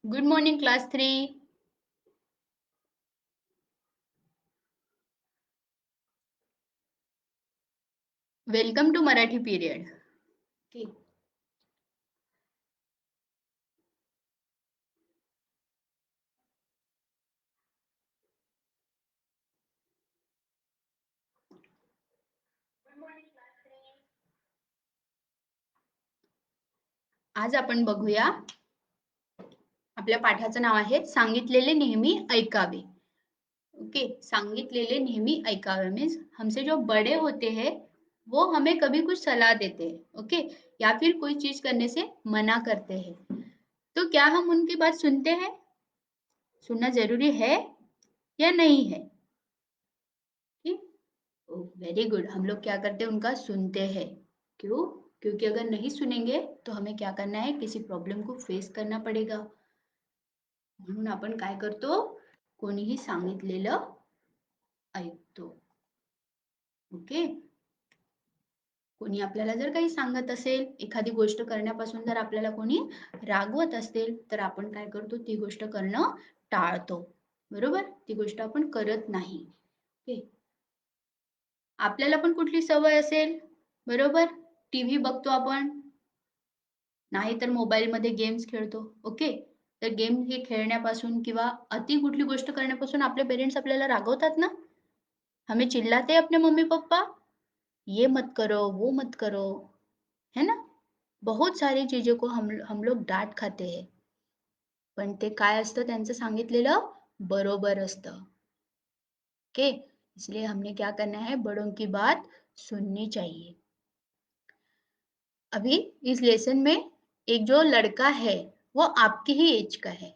Good morning, class 3. Welcome to Marathi period. Okay. आज आपण बघूया आपल्या पाठाचं नाव आहे सांगितलेले नेहमी ऐकावे. ओके, सांगितलेले नेहमी ऐकावे मीन्स हमसे जो बड़े होते हैं वो हमें कभी कुछ सलाह देते हैं. ओके, या फिर कोई चीज करने से मना करते हैं, तो क्या हम उनकी बात सुनते हैं? सुनना जरूरी है या नहीं है? वेरी गुड, हम लोग क्या करते हैं, उनका सुनते हैं. क्यों? क्योंकि अगर नहीं सुनेंगे तो हमें क्या करना है, किसी प्रॉब्लेम को फेस करना पडेगा. म्हणून आपण काय करतो, कोणीही सांगितलेलं ऐकतो. ओके, कोणी आपल्याला जर काही सांगत असेल, एखादी गोष्ट करण्यापासून जर आपल्याला कोणी रागवत असेल, तर आपण काय करतो, ती गोष्ट करणं टाळतो. बरोबर, ती गोष्ट आपण करत नाही. ओके, आपल्याला पण कुठली सवय असेल, बरोबर, टीव्ही बघतो आपण, नाही तर मोबाईलमध्ये गेम्स खेळतो. ओके, तर गेम हे खेळण्यापासून किंवा अति कुठली गोष्ट करण्यापासून आपले पेरेंट्स आपल्याला रागवतात ना, हमें चिल्लाते हैं अपने मम्मी पापा, ये मत करो वो मत करो, है ना. बहुत सारी चीजों को हम लोग डांट खाते हैं, पण ते काय असतं, त्यांचं सांगितलेलं बरोबर असतं. ओके, इसलिए हमने क्या करना है, बड़ों की बात सुननी चाहिए. अभी इस लेसन में एक जो लड़का है वो आपकी ही एज का है,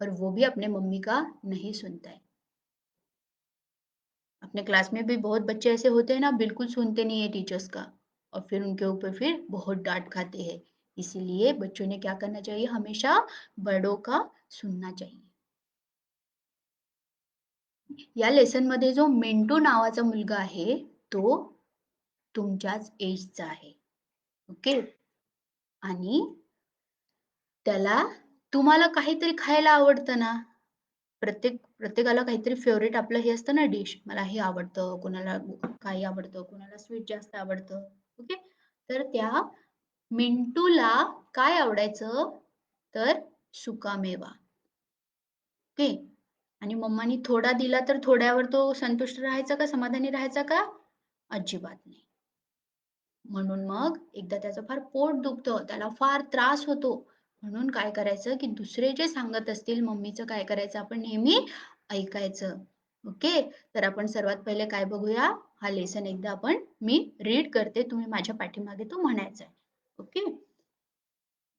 और वो भी अपने मम्मी का नहीं सुनता है. अपने क्लास में भी बहुत बच्चे ऐसे होते हैं ना, बिल्कुल सुनते नहीं है टीचर्स का, और फिर उनके ऊपर फिर बहुत डांट खाते हैं. इसीलिए बच्चों ने क्या करना चाहिए, हमेशा बड़ों का सुनना चाहिए. या लेसन मध्ये जो मिंटू नावाचा मुलगा आहे तो तुमच्याच एजचा आहे. ओके, आणि त्याला तुम्हाला काहीतरी खायला आवडतं ना, प्रत्येकाला काहीतरी फेवरेट आपलं हे असतं ना, डिश, मला हे आवडतं, कोणाला काही आवडतं, कोणाला स्वीट जास्त आवडतं. ओके, तर त्या मिंटूला काय आवडायचं, तर सुकामेवा. ओके, आणि मम्मानी थोडा दिला तर थोड्यावर तो संतुष्ट राहायचा का, समाधानी राहायचा का? अजिबात नाही. म्हणून मग एकदा त्याचं फार पोट दुखतं, त्याला फार त्रास होतो. म्हणून काय करायचं, की दुसरे जे सांगत असतील मम्मीचं काय करायचं, आपण नेहमी ऐकायचं. ओके, तर आपण सर्वात पहिले काय बघूया, हा लेसन एकदा आपण मी रीड करते, तुम्ही माझ्या पाठीमागे तो म्हणायचा आहे. ओके,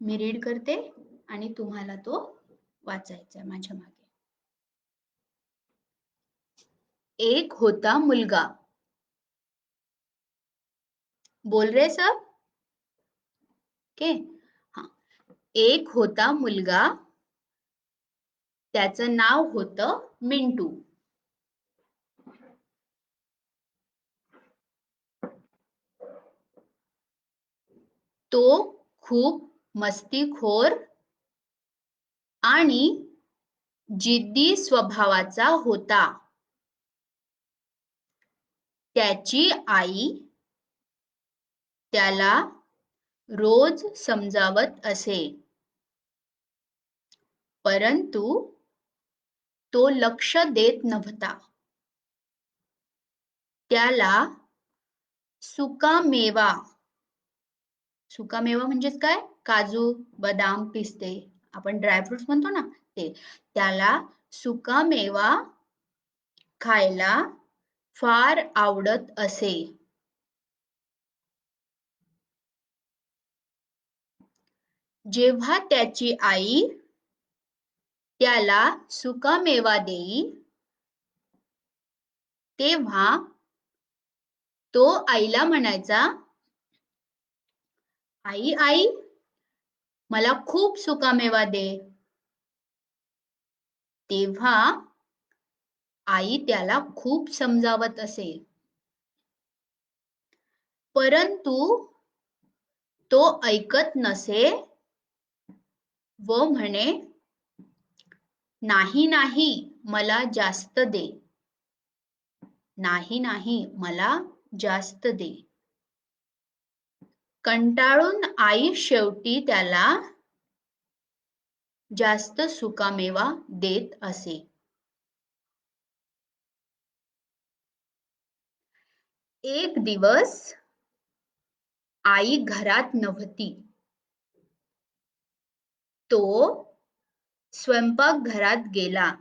मी रीड करते आणि तुम्हाला तो वाचायचा आहे माझ्या मागे. एक होता मुलगा. बोल रहे सब? ओके, हा. एक होता मुलगा, त्याचं नाव होतं मिंटू. तो खूप मस्तीखोर आणि जिद्दी स्वभावाचा होता. त्याची आई त्याला रोज समजावत असे, परंतु तो लक्ष देत नव्हता. त्याला सुकामेवा, सुकामेवा म्हणजेच काय, काजू, बदाम, पिस्ते, आपण ड्रायफ्रुट्स म्हणतो ना ते, त्याला सुकामेवा खायला फार आवडत असे. जेव्हा त्याची आई त्याला सुकामेवा देई, तेव्हा तो आईला म्हणायचा, आई आई मला खूप सुकामेवा दे. तेव्हा आई त्याला खूप समजावत असे, परंतु तो ऐकत नसे व म्हणे, नाही नाही मला जास्त दे. नाही नाही मला जास्त दे. कंटाळून आई शेवटी त्याला जास्त सुकामेवा देत असे. एक दिवस आई घरात नव्हती. तो स्वयंपाकघरात गेला.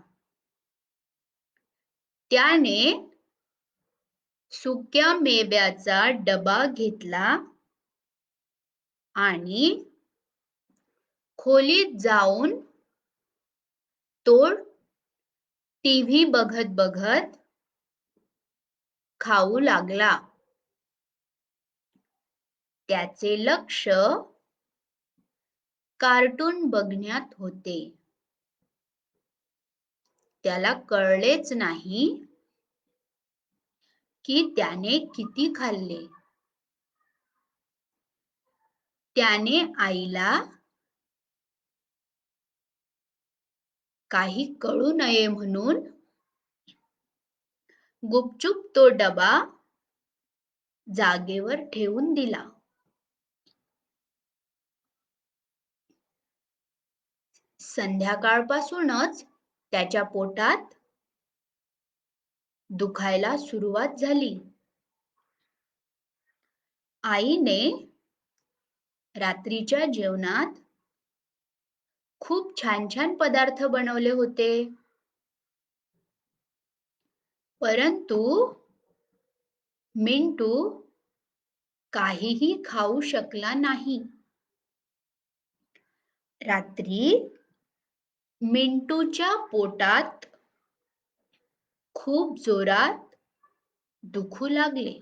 त्याने सुक्या मेव्याचा डबा घेतला आणि खोलीत जाऊन तो टीव्ही बघत बघत खाऊ लागला. त्याचे लक्ष कार्टून बघण्यात होते. त्याला कळलेच नाही की त्याने किती खाल्ले. त्याने आईला काही कळू नये म्हणून गुपचूप तो डबा जागेवर ठेवून दिला. संध्याकाळपासूनच त्याच्या पोटात दुखायला सुरुवात झाली. आईने रात्रीच्या जेवणात खूप छान छान पदार्थ बनवले होते. परंतु मिंटू काहीही खाऊ शकला नाही. रात्री मिंटूच्या पोटात खूप जोरात दुखू लागले.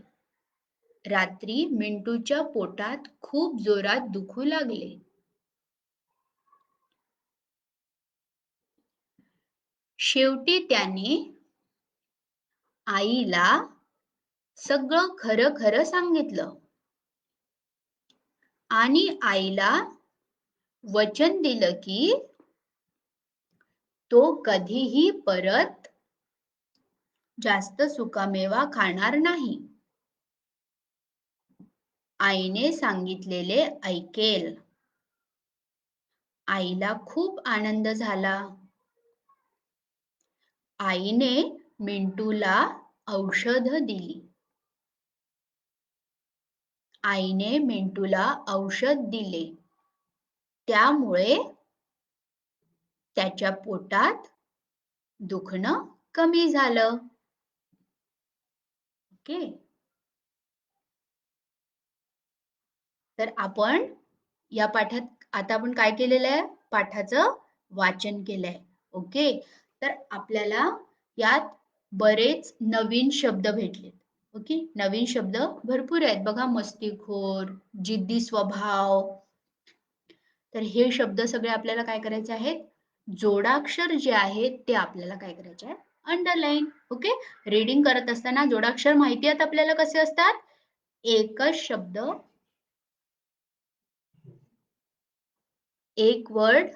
रात्री मिंटूच्या पोटात खूप जोरात दुखू लागले. शेवटी त्याने आईला सगळं खरं खरं सांगितलं आणि आईला वचन दिलं की तो कधीही परत जास्त सुकामेवा खाणार नाही. आईने सांगितलेले ऐकेल. आईला खूप आनंद झाला. आईने मिंटूला औषध दिली. आईने मिंटूला औषध दिले. त्यामुळे त्याच्या पोटात दुखणं कमी झालं. ओके. तर आपण या पाठात आता आपण काय केलेलं आहे? पाठाचं वाचन केलंय. ओके. तर आपल्याला यात बरेच नवीन शब्द भेटले. ओके. नवीन शब्द भरपूर आहेत बघा. मस्तीखोर, जिद्दी स्वभाव. तर हे शब्द सगळे आपल्याला काय करायचे आहेत? जोडाक्षर जे आहेत ते आपल्याला काय करायचे आहे? अंडरलाईन. ओके. रीडिंग करत असताना जोडाक्षर माहिती आहेत आपल्याला कसे असतात? एकच शब्द, एक वर्ड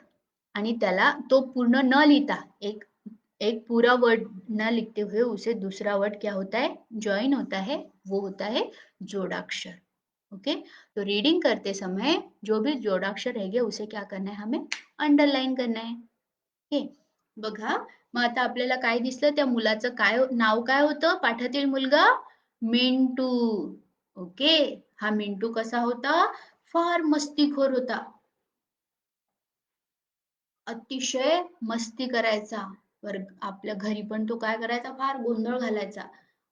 आणि त्याला तो पूर्ण न लिहिता एक पूरा वर्ड न लिखते हुए उसे दूसरा वर्ड क्या होता है? ज्वाइन होता है, वो होता है जोड़ाक्षर. ओके. तो रीडिंग करते समय जो भी जोड़ाक्षर रहेंगे उसे क्या करना है? हमें अंडरलाइन करना है. ओके. बघा मग आता आपल्याला काय दिसलं? त्या मुलाचं काय नाव काय होतं? पाठातील मुलगा मिंटू. ओके. हा मिंटू कसा होता? फार मस्तीखोर होता. अतिशय मस्ती करायचा. आपल्या घरी पण तो काय करायचा? फार गोंधळ घालायचा.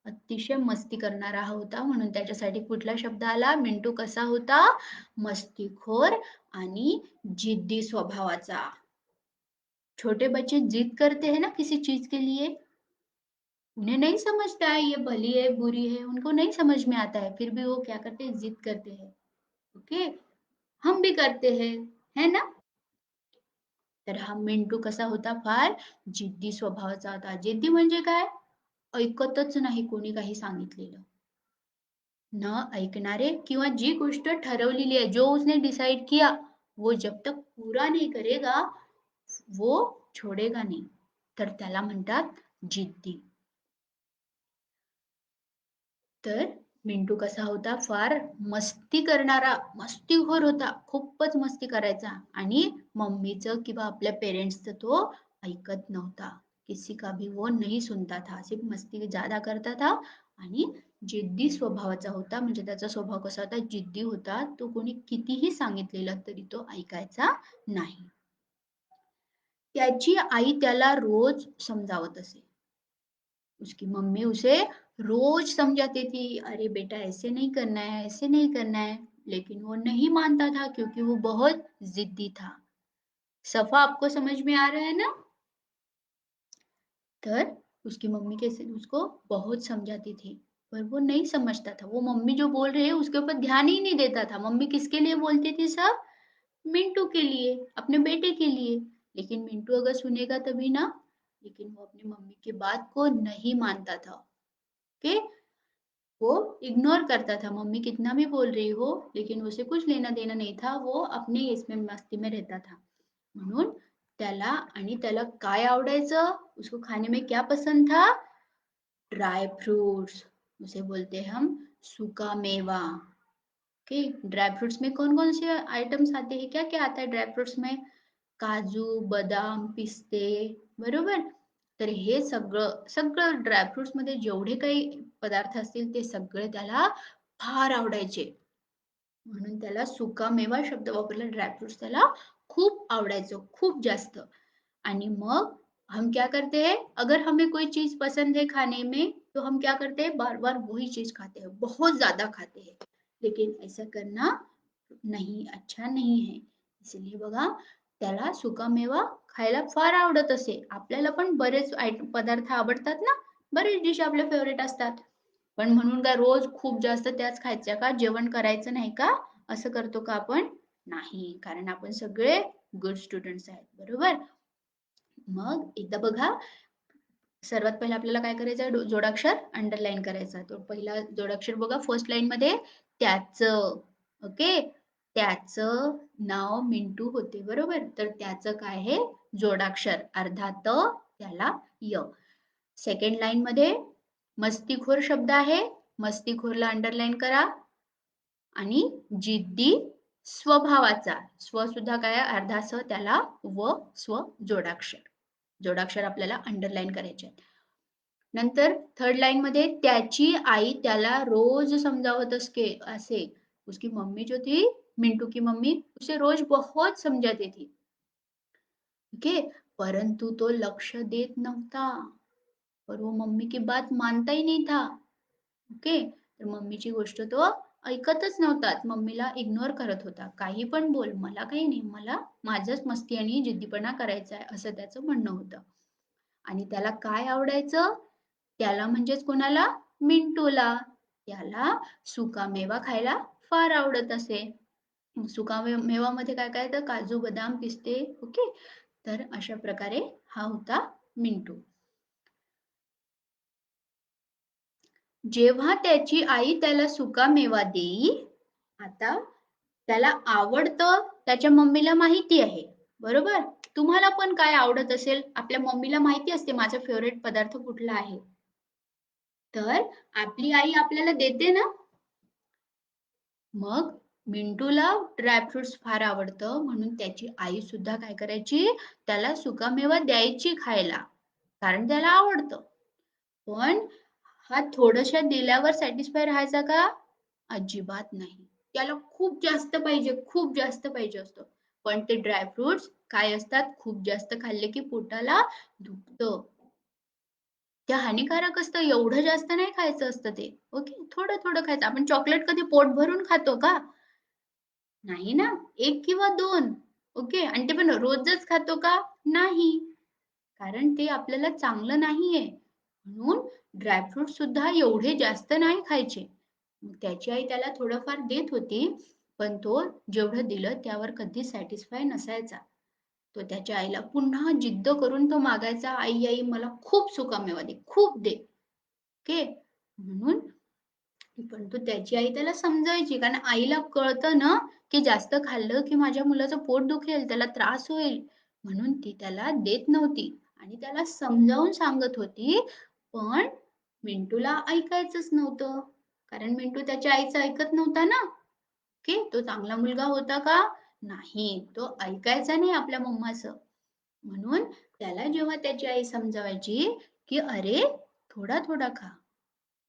अतिशय मस्ती करणारा होता म्हणून त्याच्यासाठी कुठला शब्द आला? मिंटू कसा होता? मस्तीखोर आणि जिद्दी स्वभावाचा. छोटे बच्चे जिद करते हैं ना किसी चीज के लिए, उन्हें नहीं समझता है ये भली है बुरी है, उनको नहीं समझ में आता है, फिर भी वो क्या करते हैं? जिद करते हैं. ओके. हम भी करते हैं, है ना? तर हा मिंटू कसा होता? फार जिद्दी स्वभावाचा होता. जिद्दी म्हणजे काय? ऐकतच नाही कोणी काही सांगितलेलं. न ऐकणारे किंवा जी गोष्ट ठरवलेली आहे, जो उसने डिसाइड किया, वो जब तक पूरा नहीं करेगा, वो छोड़ेगा नहीं. तर त्याला म्हणतात जिद्दी. तर मिंटू कसा होता? फार मस्ती करणारा, मस्तीखोर होता. खूपच मस्ती करायचा आणि मम्मीचं किंवा आपल्या पेरेंट्सचं तो ऐकत नव्हता. किसी का भी वो नहीं सुनता था. सिर्फ मस्ती ज्यादा करता था आणि जिद्दी स्वभावाचा होता. म्हणजे त्याचा स्वभाव कसा होता? जिद्दी होता. तो कोणी कितीही सांगितलेलं तरी तो ऐकायचा नाही. त्याची आई त्याला रोज समजावत असे. उसकी मम्मी उसे रोज समझाती थी, अरे बेटा ऐसे नहीं करना है, ऐसे नहीं करना है, लेकिन वो नहीं मानता था क्योंकि वो बहुत जिद्दी था। सफा आपको समझ में आ रहा है ना? तर उसकी मम्मी कैसे उसको बहुत समझाती थी, पर वो नहीं समझता था। वो मम्मी जो बोल रही है उसके ऊपर ध्यान ही नहीं देता था। मम्मी किसके लिए बोलती थी सब? मिंटू के लिए, अपने बेटे के लिए। लेकिन मिंटू अगर सुनेगा तभी ना, लेकिन वो अपनी मम्मी की बात को नहीं मानता था। ओके, वो इग्नोर करता था, मम्मी कितना भी बोल रही हो, लेकिन उसे कुछ लेना देना नहीं था, वो अपने इसमें मस्ती में रहता था. म्हणून त्याला आणि त्याला काय आवडायचं, उसको खाने में क्या पसंद था? ड्राई फ्रूट्स, उसे बोलते हैं हम सूखा मेवा. ओके, ड्राई फ्रूट्स में कौन कौन से आइटम्स आते हैं? क्या क्या आता है ड्राई फ्रूट्स में? काजू, बदाम, पिस्ते, बरोबर. तर हे सगळं सगळं ड्रायफ्रुट्स मध्ये जेवढे काही पदार्थ असतील ते सगळे त्याला फार आवडायचे. म्हणून त्याला सुका मेवा शब्द वापरला. ड्रायफ्रुट्स त्याला खूप आवडायचं, खूप जास्त. आणि मग हम क्या करते हैं? अगर हमें कोई चीज पसंद है खाने में तो हम क्या करते हैं? बार बार वही चीज खाते हैं, बहुत ज्यादा खाते हैं. लेकिन ऐसा करना नहीं, अच्छा नहीं है. इसलिए बघा, त्याला सुका मेवा खायला फार आवडत असे. आपल्याला पण बरेच पदार्थ आवडतात ना, बरेच डिश आपल्या फेवरेट असतात. पण म्हणून काय रोज खूप जास्त त्याच खायच्या का? जेवण करायचं नाही का? असं करतो का आपण? नाही, कारण आपण सगळे गुड स्टुडंट्स आहेत, बरोबर. मग एकदा बघा, सर्वात पहिला आपल्याला काय करायचं? जोडाक्षर अंडरलाईन करायचा. तो पहिला जोडाक्षर बघा, फर्स्ट लाईन मध्ये त्याचं. ओके, त्याचं नाव मिंटू होते, बरोबर. तर त्याचं काय आहे? जोडाक्षर, अर्धा त त्याला य. सेकंड लाईन मध्ये मस्तीखोर शब्द आहे, मस्तीखोरला अंडरलाईन करा. आणि जिद्दी स्वभावाचा, स्व सुद्धा काय अर्धा स त्याला व स्व जोडाक्षर. जोडाक्षर आपल्याला अंडरलाईन करायचे. नंतर थर्ड लाइन मध्ये त्याची आई त्याला रोज समजावत असे. उसकी मम्मी जो थी, मिंटू की मम्मी, उसे रोज बहुत समझाती थी. ओके, परंतु तो लक्ष देत नव्हता, और वो मम्मी की बात मानता ही नहीं था. ओके, तर मम्मीची गोष्ट तो ऐकतच नव्हता. मम्मीला इग्नोर करत होता. काही पण बोल, मला काही नाही, मला माझंच मस्ती आणि जिद्दीपणा करायचा आहे, असं त्याचं म्हणणं होतं. आणि त्याला काय आवडायचं? त्याला म्हणजेच कोणाला? मिंटूला. त्याला सुका मेवा खायला फार आवडत असे. सुका मेवामध्ये काय काय तर काजू, बदाम, पिस्ते. ओके, तर अशा प्रकारे हा होता मिंटू. जेव्हा त्याची आई त्याला सुका मेवा देई, आता त्याला आवडतं, त्याच्या मम्मीला माहिती आहे, बरोबर. तुम्हाला पण काय आवडत असेल, आपल्या मम्मीला माहिती असते माझा फेवरेट पदार्थ कुठला आहे. तर आपली आई आपल्याला देते ना. मग मिंटूला ड्रायफ्रुट्स फार आवडतं, म्हणून त्याची आई सुद्धा काय करायची? त्याला सुकामेवा द्यायची खायला, कारण त्याला आवडतं. पण हा थोडंसं दिल्यावर सॅटिस्फाय राहायचा का? अजिबात नाही. त्याला खूप जास्त पाहिजे, खूप जास्त पाहिजे असतं. पण ते ड्रायफ्रुट्स काय असतात? खूप जास्त खाल्ले की पोटाला दुखतं. ते हानिकारक असतं, एवढं जास्त नाही खायचं असतं ते. ओके, थोडं थोडं खायचं. आपण चॉकलेट कधी पोट भरून खातो का? नाही ना, 1 किंवा 2. ओके, आणि ते पण रोजच खातो का? नाही, कारण ते आपल्याला चांगलं नाहीये. म्हणून ड्रायफ्रुट सुद्धा एवढे जास्त नाही खायचे. त्याची आई त्याला थोडंफार देत होती, पण तो जेवढं दिलं त्यावर कधी सॅटिस्फाय नसायचा. तो त्याच्या आईला पुन्हा जिद्द करून तो मागायचा, आई आई मला खूप सुकामेवा दे, खूप दे. ओके, म्हणून पण तो त्याची आई त्याला समजायची, कारण आईला कळतं ना, की जास्त खाल्लं की माझ्या मुलाचं पोट दुखेल, त्याला त्रास होईल, म्हणून ती त्याला देत नव्हती. आणि त्याला समजावून सांगत होती, पण मिंटूला ऐकायचंच नव्हतं. कारण मिंटू त्याच्या आईचं ऐकत नव्हता ना. ओके, तो चांगला मुलगा होता का? नाही, तो ऐकायचा नाही आपल्या मम्माचं. म्हणून त्याला जेव्हा त्याची आई समजावायची, की "अरे, थोड़ा-थोड़ा खा."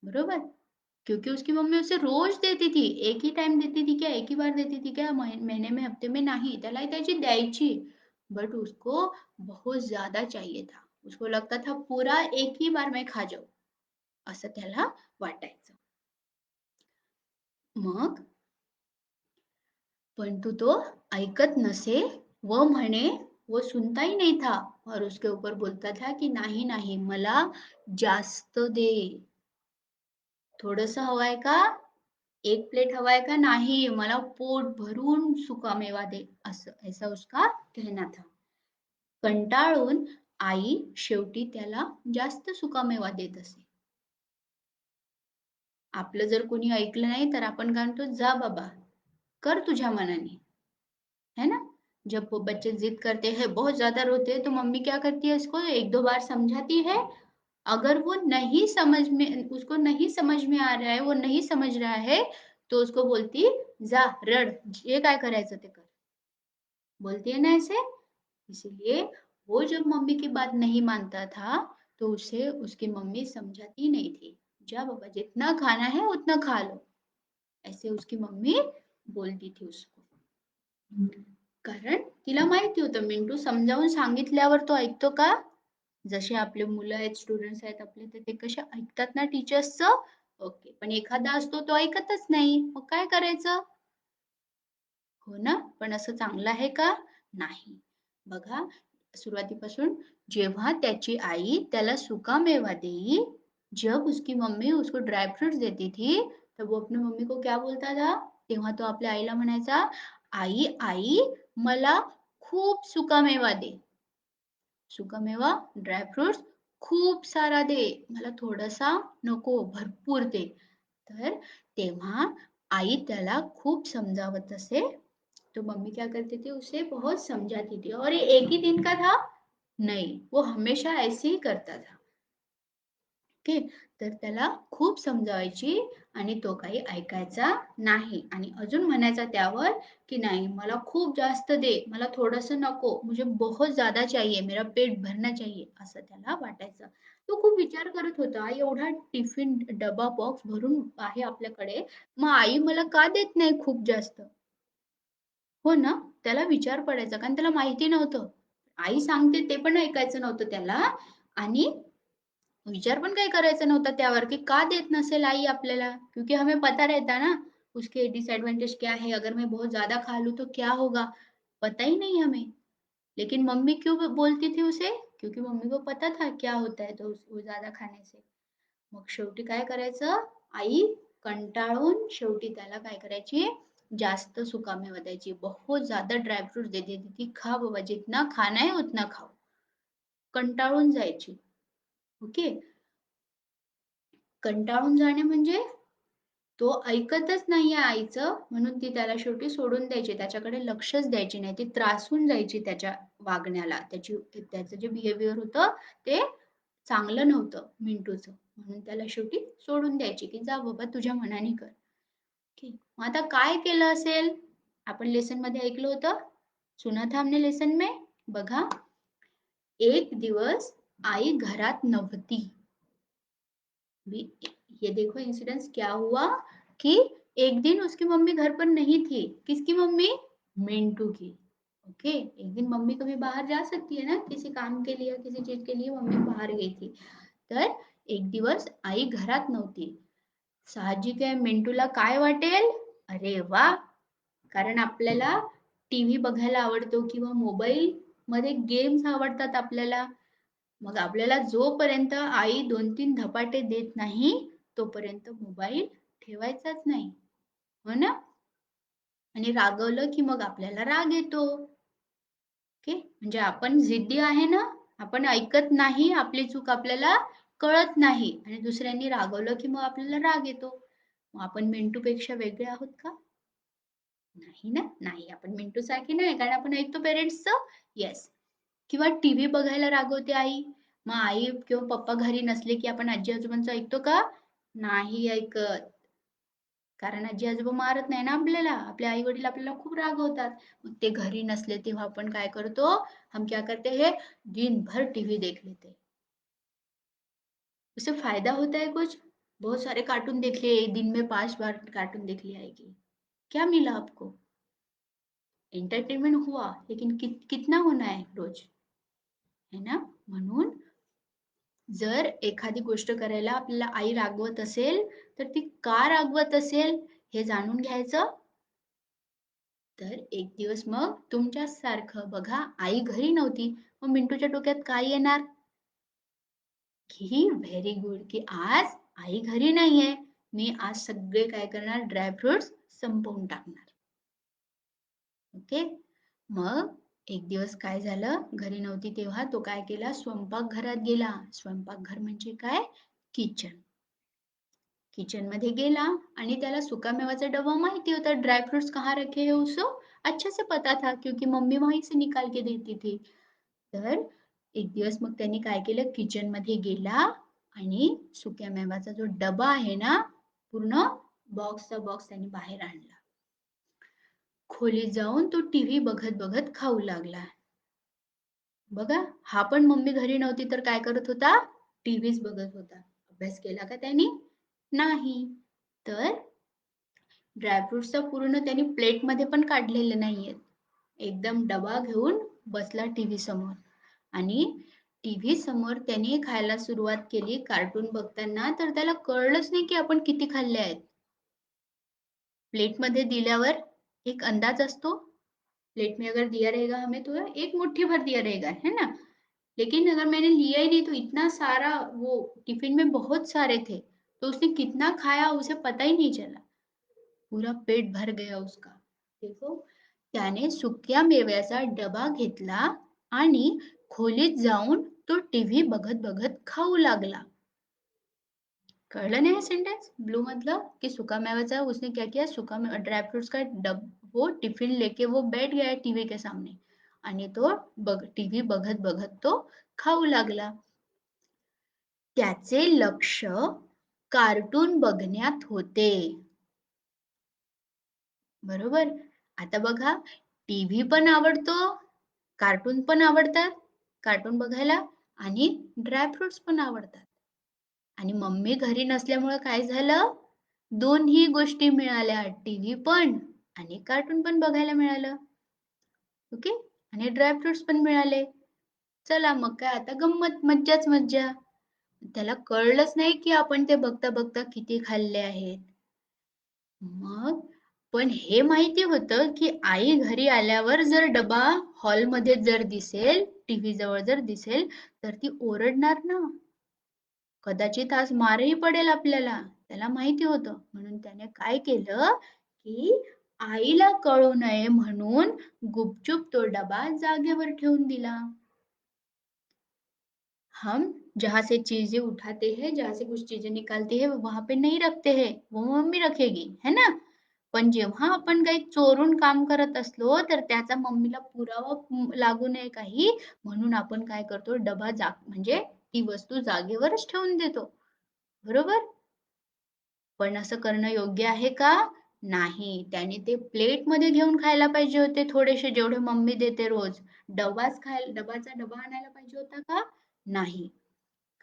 बरोबर? क्योंकि उसकी मम्मी उसे रोज देती थी. एक ही टाइम देती थी क्या? एक ही बार देती थी क्या? महीने में, हफ्ते में नाही. त्याला त्याची द्यायची. बट उसको बहुत ज़्यादा चाहिए था. उसको लगता था पूरा एक ही बार में खा जाऊ, असं त्याला वाटायचं. मग परंतु तो ऐकत नसे व म्हणे वो सुनता ही नहीं था और उसके ऊपर बोलता था की नाही नाही मला जास्त दे. थोडंसं हवंय का? एक प्लेट हवाय का? नाही, मला पोट भरून सुकामेवा दे, असं ऐसा उसका कहना था. कंटाळून आई शेवटी त्याला जास्त सुकामेवा देत असे. आपलं जर कोणी ऐकलं नाही तर आपण काय म्हणतो, जा बाबा, कर तुझ्या मनाने, है ना? जब वो बच्चे जिद करते हैं, बहुत ज़्यादा रोते हैं, तो मम्मी क्या करती है इसको 1-2 बार समझाती है. अगर वो नहीं समझ में उसको नहीं समझ में आ रहा है, वो नहीं समझ रहा है, तो उसको बोलती, "जा रड, जे काय करायचं ते कर." बोलती है ना ऐसे? इसीलिए वो जब मम्मी की बात नहीं मानता था, तो उसे उसकी मम्मी समझाती नहीं थी। जा बाबा जितना खाना है उतना खा लो, ऐसे उसकी मम्मी बोलती थी उसको. कारण तिला माहिती होतं मिंटू समजावून सांगितल्यावर तो ऐकतो का? जसे आपले मुलं आहेत, स्टुडंट्स आहेत आपले, तर ते कसे ऐकतात ना टीचर्सचं, ओके. पण एखादा असतो तो ऐकतच नाही. मग काय करायचं? हो ना? पण असं चांगलं आहे का? नाही. बघा, सुरुवातीपासून जेव्हा त्याची आई त्याला सुकामेवा देई, जब उसकी मम्मी उसको ड्राई फ्रूट्स देती थी, तर वो अपनी मम्मी को क्या बोलता था? तेव्हा तो आपल्या आईला म्हणायचा, "आई, आई, मला खूप सुकामेवा दे." सुकामेवा, ड्राय फ्रुट्स खूप सारा दे. मला थोडासा नको, भरपूर दे. तर तेव्हा आई त्याला खूप समजावत असे. तो मम्मी क्या करती थी उसे बहुत समझाती थी और ये एक ही दिन का था? नहीं, वो हमेशा ऐसे ही करता था. ओके. तर त्याला खूप समजावायची आणि तो काही ऐकायचा नाही आणि अजून म्हणायचा त्यावर, की "नाही, मला खूप जास्त दे, मला थोडंसं नको, मुझे बहुत ज़्यादा चाहिए, मेरा पेट भरना चाहिए." असं त्याला वाटायचं. तो खूप विचार करत होता, एवढा टिफिन डबा बॉक्स भरून आहे आपल्याकडे, मग आई मला का देत नाही खूप जास्त? हो ना? त्याला विचार पडायचा कारण त्याला माहिती नव्हतं. आई सांगते ते पण ऐकायचं नव्हतं त्याला आणि विचार पण काही करायचा नव्हता त्यावर कि का देत नसेल आई आपल्याला क्योंकि हमें पता रहता ना उसके डिसएडवांटेज क्या है अगर मैं बहुत ज्यादा खा लूं तो क्या होगा पता ही नहीं हमें लेकिन मम्मी क्यों बोलती थी उसे क्योंकि मम्मी को पता था क्या होता है तो वो ज्यादा खाने से मग शेवटी काय करायचं आई कंटाळून शेवटी त्याला काय करायची जास्त सुकामेवा द्यायची बहुत ज्यादा ड्रायफ्रूट दे देती थी खा बाबा जितना खाना है उतना खाओ कंटाळून जायची ओके कंटाळून जाणे म्हणजे तो ऐकतच नाहीये आईचं, म्हणून ती त्याला शेवटी सोडून द्यायची. त्याच्याकडे लक्षच द्यायची नाही. ती त्रासून जायची त्याच्या वागण्याला. त्याचं जे बिहेवियर होतं ते चांगलं नव्हतं मिंटूचं. म्हणून त्याला शेवटी सोडून द्यायची, की "जा बाबा तुझ्या मनाने कर." ओके. मग आता काय केलं असेल? आपण लेसनमध्ये ऐकलं होतं. सुना था हमने लेसन में? बघा, एक दिवस आई घरात नव्हती. भी ये देखो इंसिडेंस क्या हुआ कि एक दिन उसकी मम्मी घर पर नहीं थी किसकी मम्मी मिंटू की ओके एक दिन मम्मी कभी बाहर जा सकती है ना किसी काम के लिए किसी चीज के लिए मम्मी बाहर गई थी तर एक दिवस आई घरात नव्हती साहजिक आहे मिंटूला काय वाटेल अरे वा कारण आपल्याला टीव्ही बघायला आवडतो किंवा मोबाईल मध्ये गेम्स आवडतात आपल्याला मग आपल्याला जोपर्यंत आई 2-3 धपाटे देत नाही, तोपर्यंत मोबाईल ठेवायचाच नाही. हो ना? आणि रागवलं की मग आपल्याला राग येतो. ओके? म्हणजे आपण जिद्दी आहे ना, आपण ऐकत नाही, आपली चूक आपल्याला कळत नाही आणि दुसऱ्यांनी रागवलं की मग आपल्याला राग येतो. मग आपण मिंटूपेक्षा वेगळे आहोत का? नाही ना? नाही. आपण मिंटूसारखे नाही कारण आपण ऐकतो पेरेंट्सचं? येस. किंवा टीव्ही बघायला रागवते आई. मग आई किंवा पप्पा घरी नसले की आपण आजी आजोबांचं ऐकतो का? नाही ऐकत. कारण आजी आजोबा मारत नाही ना आपल्याला. आपले आई वडील आपल्याला खूप रागवतात. मग ते घरी नसले तेव्हा आपण काय करतो? हम क्या करते हैं? दिन भर टीवी देख लेते हैं. उससे फायदा होता है कुछ? बहुत सारे कार्टून देख लिए, दिन में 5 बार कार्टून देख लिया है कि क्या मिला आपको? एंटरटेनमेंट हुआ, लेकिन कितना होना है रोज? है ना? म्हणून जर एखादी गोष्ट करायला आपल्याला आई रागवत असेल, तर ती का रागवत असेल हे जाणून घ्यायचं. तर एक दिवस मग तुमच्यासारखं बघा, आई घरी नव्हती, मग मिंटूच्या डोक्यात काय येणार? की व्हेरी गुड, की आज आई घरी नाहीये, मी आज सगळे काय करणार? ड्रायफ्रुट्स संपवून टाकणार. ओके. मग एक दिवस काय झालं, घरी नव्हती तेव्हा तो काय केला? स्वयंपाकघरात गेला. स्वयंपाकघर म्हणजे काय? किचन. किचन मध्ये गेला आणि त्याला सुकामेवाचा डबा माहिती होता. ड्राई फ्रूट्स कहाँ रखे है उसको अच्छे से पता था, क्योंकि मम्मी वहीं से निकाल के देती थी. तर एक दिवस मग त्यांनी काय केलं? किचन मध्ये गेला आणि सुक्या मेवाचा जो डबा आहे ना, पूर्ण बॉक्सचा बॉक्स त्यांनी बाहेर आणला. खोलीत जाऊन तो टीव्ही बघत बघत खाऊ लागला. बघा, हा पण मम्मी घरी नव्हती तर काय करत होता? टीव्हीच बघत होता. अभ्यास केला का त्यांनी? नाही. तर ड्रायफ्रुट्सचा पूर्ण त्यांनी प्लेटमध्ये पण काढलेले नाहीयेत. एकदम डबा घेऊन बसला टीव्ही समोर आणि टीव्ही समोर त्याने खायला सुरुवात केली कार्टून बघताना. तर त्याला कळलंच नाही की आपण किती खाल्ले आहेत. प्लेटमध्ये दिल्यावर एक अंदाज असतो. प्लेट में अगर दिया रहेगा हमें तो एक मुट्ठी भर दिया रहेगा, है ना? लेकिन अगर मैंने लिया ही नहीं तो इतना सारा, वो टिफिन में बहुत सारे थे, तो उसने कितना खाया उसे पता ही नहीं चला. पूरा पेट भर गया उसका. देखो, त्याने सुक्या मेव्याचा डबा घेतला आणि खोलीत जाऊन तो टीव्ही बघत बघत खाऊ लागला. कळलं नाही सेंटेंस ब्लू मधलं? कि सूखा मेवा उसने क्या किया? सूखा ड्राई फ्रूट्स का वो टिफिन लेके वो बैठ गया टीव्ही के सामने आणि तो टीव्ही बघत बघत तो खाऊ लागला. त्याचे लक्ष कार्टून बघण्यात होते. बरोबर. आता बघा, टीव्ही पण आवडतो, कार्टून पण आवडतात, कार्टून बघायला, आणि ड्रायफ्रुट्स पण आवडतात. आणि मम्मी घरी नसल्यामुळे काय झालं? दोन्ही गोष्टी मिळाल्या. टीव्ही पण आणि कार्टून पण बघायला मिळालं. ओके. आणि ड्रायफ्रुट्स पण मिळाले. चला मग काय आता गंमत, मज्जाच मज्जा. त्याला कळलंच नाही की आपण ते बघता बघता किती खाल्ले आहेत. मग पण हे माहिती होतं की आई घरी आल्यावर जर डबा हॉलमध्ये जर दिसेल, टीव्ही जवळ जर दिसेल, तर ती ओरडणार ना. कदाचित आज मारही पडेल आपल्याला. त्याला माहिती होतं. म्हणून त्याने काय केलं की आईला कळू नये म्हणून गुपचूप तो डबा जागेवर ठेवून दिला. हम जहां से चीजें उठाते हैं, जहां से कुछ चीजें निकालते हैं, वहां पे नहीं रखते हैं, वो मम्मी रखेगी, है ना? पण जेव्हा आपण काही चोरून काम करत असलो तर त्याचा मम्मीला पुरावा लागू नये काही, म्हणून आपण काय करतो? डबा म्हणजे ती वस्तू जागेवरच ठेवून देतो. बरोबर. पण असं करणं योग्य आहे का? नाही. त्याने ते प्लेटमध्ये घेऊन खायला पाहिजे होते थोडेसे, जेवढे मम्मी देते रोज. डबाचा डबा आणायला पाहिजे होता का? नाही.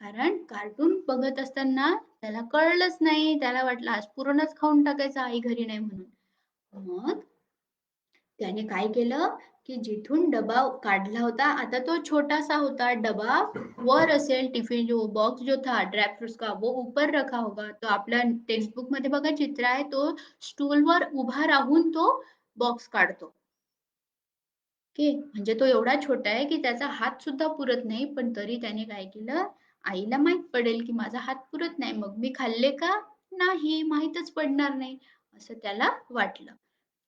कारण कार्टून बघत असताना त्याला कळलंच नाही. त्याला वाटलं आज पूर्णच खाऊन टाकायचं आई घरी नाही म्हणून. मग त्याने काय केलं की जिथून डबा काढला होता, आता तो छोटासा होता डबा, वर असेल टिफिन जो बॉक्स जो था ड्राई फ्रूट्स का, वो ऊपर रखा होगा. तो आपल्या टेक्स्ट बुक मध्ये बघा चित्र आहे, तो स्टूलवर उभा राहून तो बॉक्स काढतो. ओके. म्हणजे तो एवढा छोटा आहे की त्याचा हात सुद्धा पुरत नाही, पण तरी त्याने काय केलं? आईला माहित पडेल की माझा हात पुरत नाही, मग मी खाल्ले का? नाही, माहीतच पडणार नाही, असं त्याला वाटलं.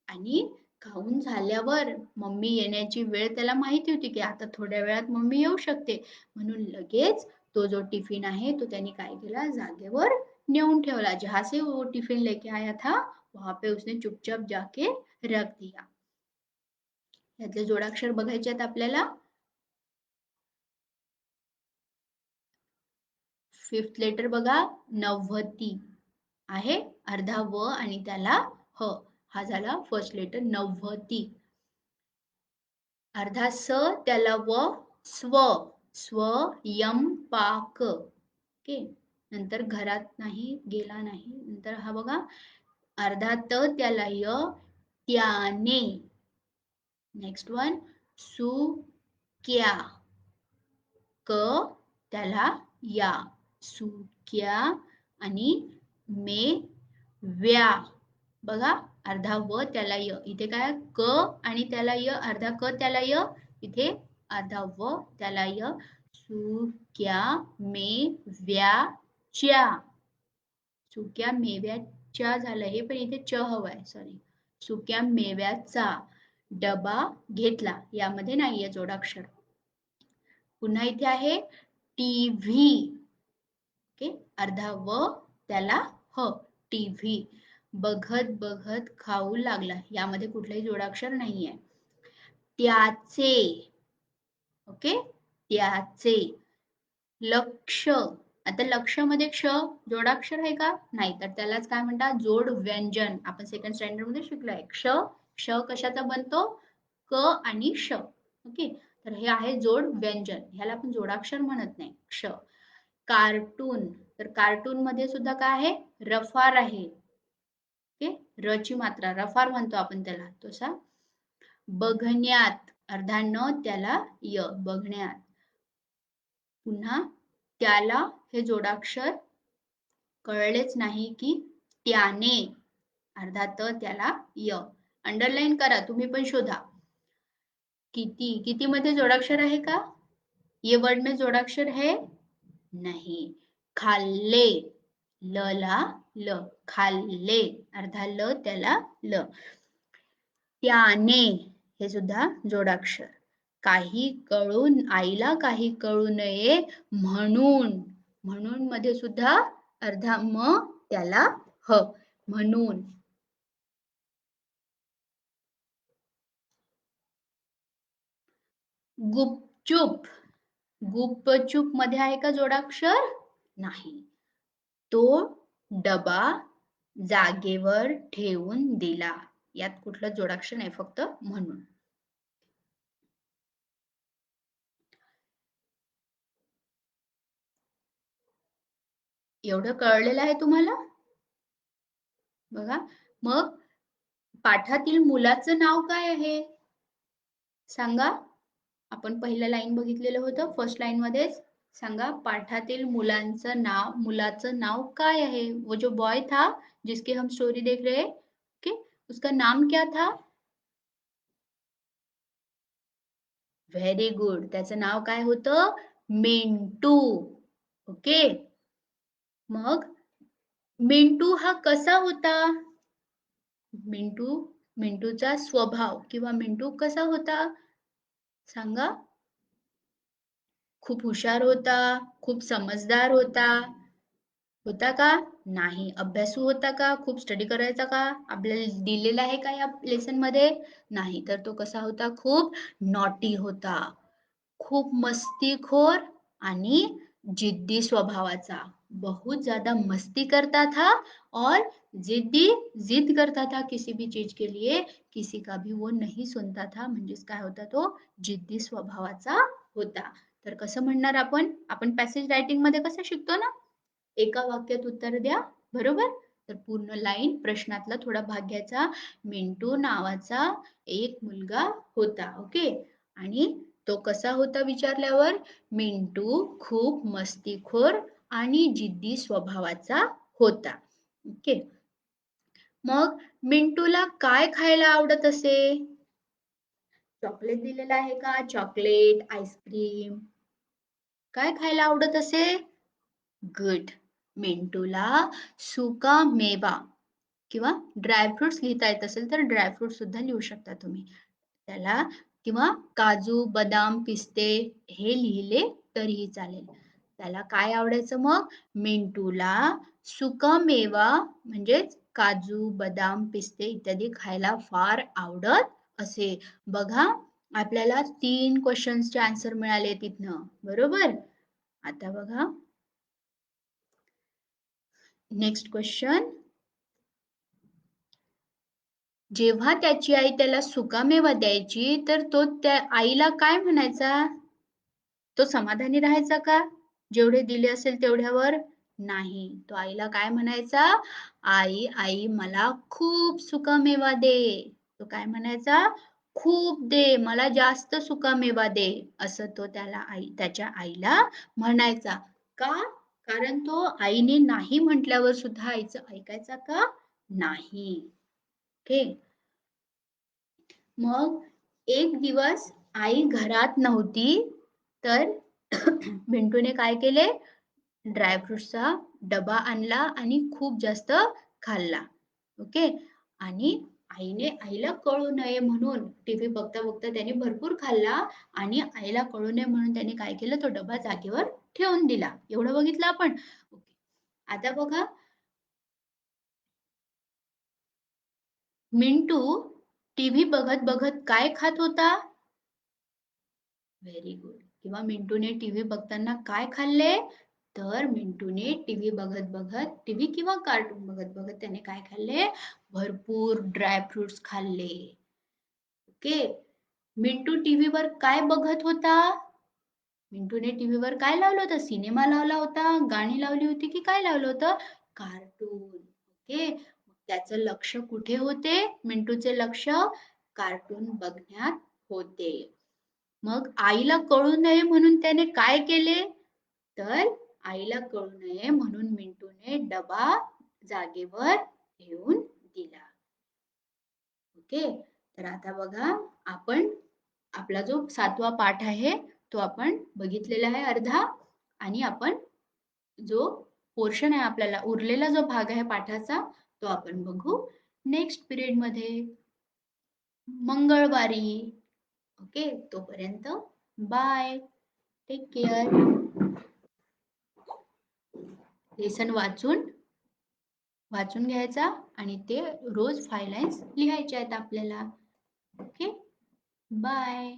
आणि खाऊन झाल्यावर मम्मी येण्याची वेळ त्याला माहिती होती की आता थोड्या वेळात मम्मी येऊ शकते, म्हणून लगेच तो जो टिफिन आहे तो त्याने काय केला? जागेवर नेऊन ठेवला. जहां से वो टिफिन लेके आया था, वहां पे उसने चुपचाप जाके रख दिया. यातले जोडाक्षर बघायचे आहेत आपल्याला. फिफ्थ लेटर बघा, नव्वती आहे, अर्धा व आणि त्याला ह, हा झाला फर्स्ट लेटर नव्वती. अर्धा स त्याला व, स्व, स्वयंपाक. ओके, नंतर घरात नाही, गेला नाही, नंतर हा बघा, अर्धा त त्याला य, त्याने. नेक्स्ट वन, सुक्या, क त्याला या, सुक्या आणि मेव्या. बघा, अर्धा व त्याला य, इथे काय क आणि त्याला य, अर्धा क त्याला य, इथे अर्धा व त्याला य, सुक्या मेव्याच्या. सुक्या मेव्याच्या झालं हे, पण इथे च हवाय, सॉरी. सुक्या मेव्याचा डबा घेतला, यामध्ये नाहीये जोडाक्षर. पुन्हा इथे आहे टीव्ही. ओके, अर्धा व त्याला ह, टीव्ही. बघत बघत खाऊ लागला, यामध्ये कुठलाही जोडाक्षर नाहीये. त्याचे. ओके, त्याचे. लक्ष, आता लक्ष मध्ये क्ष जोडाक्षर आहे का? नाही, तर त्यालाच काय म्हणतात, जोड व्यंजन. आपण सेकंड स्टँडर्ड मध्ये शिकलोय. क्ष, क्ष कशाचा बनतो, क आणि श. ओके, तर हे आहे जोड व्यंजन, ह्याला आपण जोडाक्षर म्हणत नाही, क्ष. कार्टून, तर कार्टून मध्ये सुद्धा काय आहे, रफार आहे. ओके, र ची मात्रा, रफार म्हणतो आपण त्याला, तसा. बघण्यात, अर्धा न त्याला य, बघण्यात. पुन्हा त्याला हे जोडाक्षर कळलेच नाही की त्याने, अर्धा त त्याला य. अंडरलाईन करा, तुम्ही पण शोधा. किती, किती मध्ये जोडाक्षर आहे का? ये वर्ड में जोडाक्षर है? नहीं. खाल्ले, ल ला ल, खाल्ले, अर्धा ल त्याला ल. त्याने, हे सुद्धा जोडाक्षर. काही कळून, आईला काही कळू नये म्हणून, म्हणून मध्ये सुद्धा अर्धा म त्याला ह, म्हणून. गुपचूप, गुपचूप मध्ये आहे का जोडाक्षर? नाही. तो डबा जागेवर ठेवून दिला, यात कुठलं जोडाक्षर नाही, फक्त म्हणून. एवढं कळलेलं आहे तुम्हाला? बघा, मग पाठातील मुलाचं नाव काय आहे सांगा. आपण पहिल्या लाईन बघितलेलं होतं, फर्स्ट लाईन मध्येच. सांगा, पाठातील मुलाचं नाव काय आहे? वो जो बॉय था जिसकी हम स्टोरी देख रहे हैं, ओके, उसका नाम क्या था? व्हेरी गुड, त्याचं नाव काय होतं? मिंटू. ओके, मग मिंटू हा कसा होता? मिंटूचा स्वभाव किंवा मिंटू कसा होता सांगा. खूप हुशार होता, खूप समजदार होता, होता का? नाही. अभ्यासू होता का? खूप स्टडी करायचा का? आपल्याला दिलेला आहे का या लेसन मध्ये? नाही. तर तो कसा होता? खूप नॉटी होता, खूप मस्तीखोर आणि जिद्दी स्वभावाचा. बहुत ज्यादा मस्ती करता था और जिद करता था किसी भी चीज के लिए, किसी का भी वो नहीं सुनता था. म्हणजेच काय होता? तो जिद्दी स्वभावाचा होता. तर कसं म्हणणार आपण? आपण पॅसेज रायटिंग मध्ये कसं शिकतो ना, एका वाक्यात उत्तर द्या, बरोबर? तर पूर्ण लाईन, प्रश्नातला थोडा भाग घ्यायचा. मिंटू नावाचा एक मुलगा होता. ओके, आणि तो कसा होता विचारल्यावर? मिंटू खूप मस्तीखोर आणि जिद्दी स्वभावाचा होता. ओके, मग मिंटूला काय खायला आवडत असे? चॉकलेट दिलेला आहे का? चॉकलेट, आईस्क्रीम, काय खायला आवडत असे? गुड. मिंटूला सुका मेवा किंवा ड्रायफ्रुट्स लिहिता येत असेल तर ड्रायफ्रुट सुद्धा लिहू शकता तुम्ही त्याला, किंवा काजू, बदाम, पिस्ते हे लिहिले तरीही चालेल. त्याला काय आवडायचं मग? मिंटूला सुका मेवा म्हणजेच काजू, बदाम, पिस्ते इत्यादी खायला फार आवडत असे. बघा, आपल्याला 3 क्वेश्चन्सचे आन्सर मिळाले तिथनं, बरोबर? आता बघा, नेक्स्ट क्वेश्चन. जेव्हा त्याची आई त्याला सुकामेवा द्यायची तर तो त्या आईला काय म्हणायचा? तो समाधानी राहायचा का? जेवढे दिले असेल तेवढ्यावर? नाही. तो आईला काय म्हणायचा? आई मला खूप सुकामेवा दे. तो काय म्हणायचा? खूप दे, मला जास्त सुकामेवा दे, असं तो त्याच्या आईला म्हणायचा. का? कारण तो आईने नाही म्हटल्यावर सुद्धा आईचं ऐकायचा का? नाही. ओके. मग एक दिवस आई घरात नव्हती तर मिंटूने काय केले? ड्रायफ्रुट्सचा डबा आणला आणि खूप जास्त खाल्ला. ओके. आणि आईला कळू नये म्हणून टीव्ही बघता बघता त्याने भरपूर खाल्ला आणि आईला कळू नये म्हणून त्याने काय केलं? तो डबा जागेवर ठेवून दिला. एवढं बघितलं आपण. ओके. आता बघा, मिंटू टीव्ही बघत बघत काय खात होता? Very good. किंवा मिंटूने टीव्ही बघताना काय खाल्ले? तर मिंटूने टीव्ही बघत बघत, टीव्ही किंवा कार्टून बघत बघत त्याने काय खाल्ले? भरपूर ड्रायफ्रुट्स खाल्ले. ओके. मिंटू टीव्हीवर काय बघत होता? मिंटूने टीव्हीवर काय लावलं होतं? सिनेमा लावला होता, गाणी लावली होती की काय लावलं होतं? कार्टून. ओके. त्याचं लक्ष कुठे होते? मिंटूचे लक्ष कार्टून बघण्यात होते. मग आईला कळू नये म्हणून त्याने काय केले? तर आईला कळू नये म्हणून मिंटूने डबा जागेवर ठेवून दिला. ओके. तर आता बघा, आपण आपला जो 7वा पाठ आहे तो आपण बघितलेला आहे अर्धा, आणि आपण जो पोर्शन आहे, आपल्याला उरलेला जो भाग आहे पाठाचा, तो आपण बघू नेक्स्ट पिरियड मध्ये, मंगळवारी. ओके. तोपर्यंत बाय, टेक केअर. लेसन वाचून घ्यायचा आणि ते रोज 5 लाईन्स लिहायचे आहेत आपल्याला. ओके. बाय.